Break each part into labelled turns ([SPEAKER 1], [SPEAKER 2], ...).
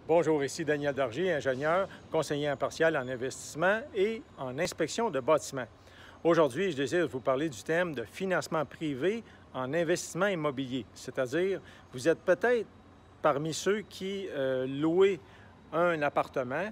[SPEAKER 1] Bonjour, ici Daniel Dargy, ingénieur, conseiller impartial en investissement et en inspection de bâtiments. Aujourd'hui, je désire vous parler du thème de financement privé en investissement immobilier, c'est-à-dire vous êtes peut-être parmi ceux qui louent un appartement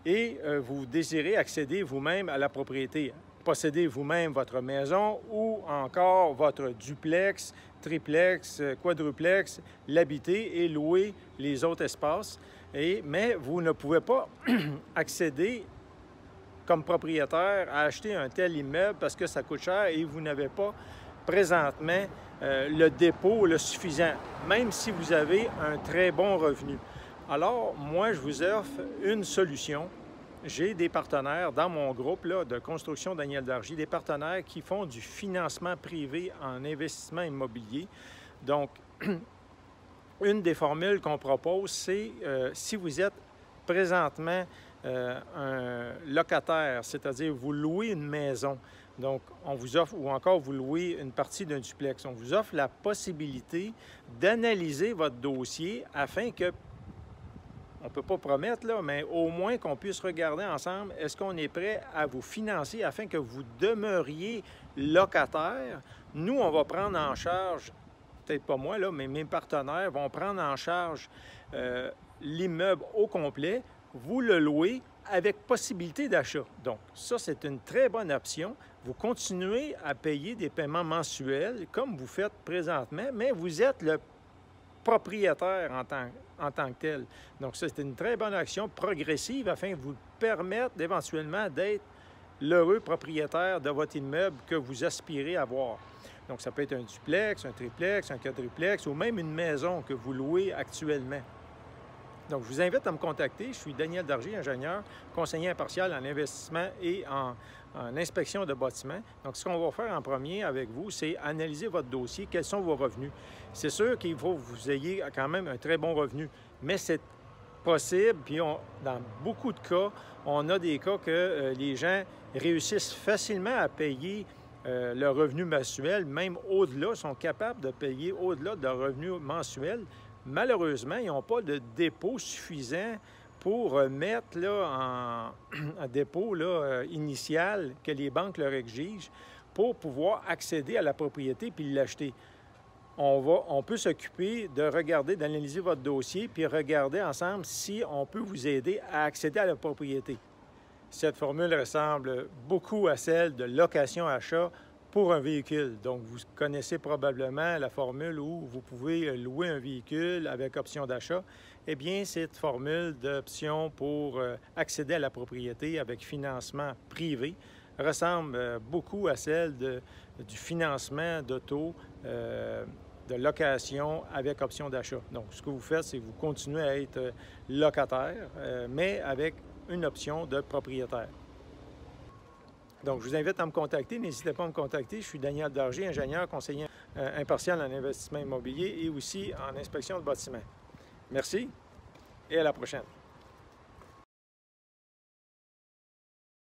[SPEAKER 1] et vous désirez accéder vous-même à la propriété, posséder vous-même votre maison ou encore votre duplex, triplex, quadruplex, l'habiter et louer les autres espaces. Mais vous ne pouvez pas accéder comme propriétaire à acheter un tel immeuble parce que ça coûte cher et vous n'avez pas présentement le dépôt le suffisant, même si vous avez un très bon revenu. Alors, moi, je vous offre une solution. J'ai des partenaires dans mon groupe là, de construction Daniel Dargy, des partenaires qui font du financement privé en investissement immobilier. Donc, une des formules qu'on propose, c'est si vous êtes présentement un locataire, c'est-à-dire vous louez une maison, donc on vous offre, ou encore vous louez une partie d'un duplex, on vous offre la possibilité d'analyser votre dossier afin que, on ne peut pas promettre, là, mais au moins qu'on puisse regarder ensemble, est-ce qu'on est prêt à vous financer afin que vous demeuriez locataire? Nous, on va prendre en charge, peut-être pas moi, là, mais mes partenaires vont prendre en charge l'immeuble au complet, vous le louez avec possibilité d'achat. Donc, ça, c'est une très bonne option. Vous continuez à payer des paiements mensuels comme vous faites présentement, mais vous êtes le propriétaire en tant que tel. Donc, ça, c'est une très bonne action progressive afin de vous permettre éventuellement d'être l'heureux propriétaire de votre immeuble que vous aspirez à avoir. Donc, ça peut être un duplex, un triplex, un quadruplex ou même une maison que vous louez actuellement. Donc, je vous invite à me contacter. Je suis Daniel Dargy, ingénieur, conseiller impartial en investissement et en inspection de bâtiments. Donc, ce qu'on va faire en premier avec vous, c'est analyser votre dossier, quels sont vos revenus. C'est sûr qu'il faut que vous ayez quand même un très bon revenu, mais c'est possible, puis dans beaucoup de cas, on a des cas que les gens réussissent facilement à payer leur revenu mensuel, même au-delà, sont capables de payer au-delà de leur revenu mensuel. Malheureusement, ils n'ont pas de dépôt suffisant pour mettre là, en dépôt là, initial que les banques leur exigent pour pouvoir accéder à la propriété puis l'acheter. On peut s'occuper de regarder, d'analyser votre dossier puis regarder ensemble si on peut vous aider à accéder à la propriété. Cette formule ressemble beaucoup à celle de location-achat pour un véhicule. Donc, vous connaissez probablement la formule où vous pouvez louer un véhicule avec option d'achat. Eh bien, cette formule d'option pour accéder à la propriété avec financement privé ressemble beaucoup à celle du financement d'auto, de location avec option d'achat. Donc, ce que vous faites, c'est que vous continuez à être locataire, mais avec une option de propriétaire. Donc, je vous invite à me contacter. N'hésitez pas à me contacter. Je suis Daniel Dargy, ingénieur, conseiller impartial en investissement immobilier et aussi en inspection de bâtiments. Merci et à la prochaine.